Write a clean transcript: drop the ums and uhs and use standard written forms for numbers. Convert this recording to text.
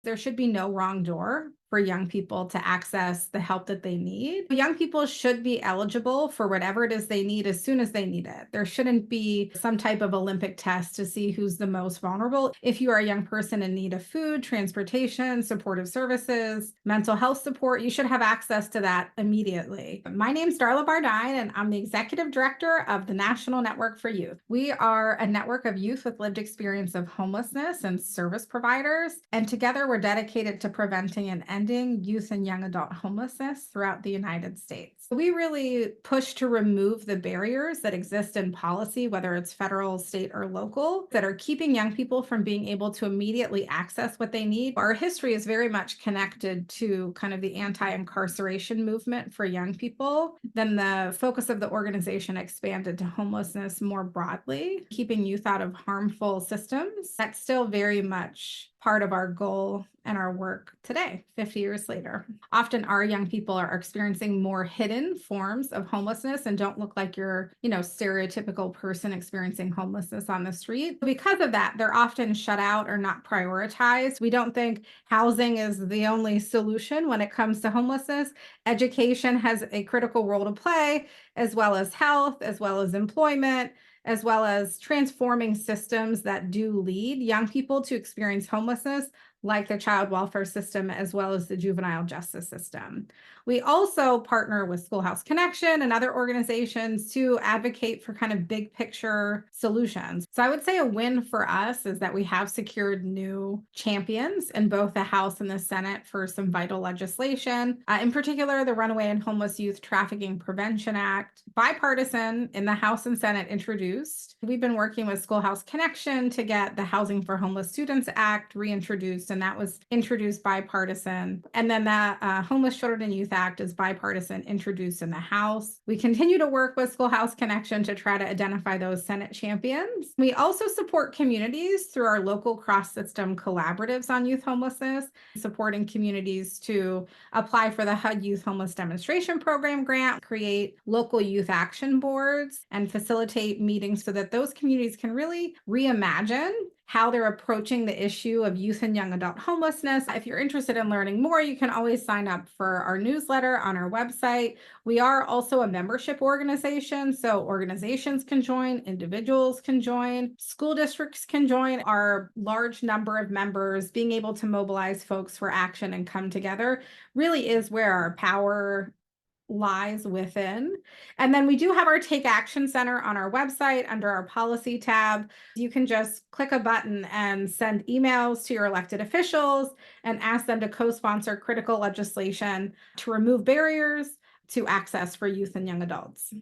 There should be no wrong door for young people to access the help that they need. Young people should be eligible for whatever it is they need as soon as they need it. There shouldn't be some type of Olympic test to see who's the most vulnerable. If you are a young person in need of food, transportation, supportive services, mental health support, you should have access to that immediately. My name's Darla Bardine, and I'm the Executive Director of the National Network for Youth. We are a network of youth with lived experience of homelessness and service providers, and together we're dedicated to preventing and ending youth and young adult homelessness throughout the United States. We really push to remove the barriers that exist in policy, whether it's federal, state, or local, that are keeping young people from being able to immediately access what they need. Our history is very much connected to kind of the anti-incarceration movement for young people. Then the focus of the organization expanded to homelessness more broadly, keeping youth out of harmful systems. That's still very much part of our goal and our work today, 50 years later. Often our young people are experiencing more hidden forms of homelessness and don't look like your, stereotypical person experiencing homelessness on the street. Because of that, they're often shut out or not prioritized. We don't think housing is the only solution when it comes to homelessness. Education has a critical role to play, as well as health, as well as employment, as well as transforming systems that do lead young people to experience homelessness, like the child welfare system, as well as the juvenile justice system. We also partner with SchoolHouse Connection and other organizations to advocate for kind of big picture solutions. So I would say a win for us is that we have secured new champions in both the House and the Senate for some vital legislation. In particular, the Runaway and Homeless Youth Trafficking Prevention Act, bipartisan in the House and Senate introduced. We've been working with SchoolHouse Connection to get the Housing for Homeless Students Act reintroduced, and that was introduced bipartisan. And then the Homeless Children and Youth Act is bipartisan, introduced in the House. We continue to work with SchoolHouse Connection to try to identify those Senate champions. We also support communities through our local cross-system collaboratives on youth homelessness, supporting communities to apply for the HUD Youth Homeless Demonstration Program grant, create local youth action boards, and facilitate meetings so that those communities can really reimagine how they're approaching the issue of youth and young adult homelessness. If you're interested in learning more, you can always sign up for our newsletter on our website. We are also a membership organization, so organizations can join, individuals can join, school districts can join. Our large number of members being able to mobilize folks for action and come together really is where our power lies within. And then we do have our Take Action Center on our website under our policy tab. You can just click a button and send emails to your elected officials and ask them to co-sponsor critical legislation to remove barriers to access for youth and young adults.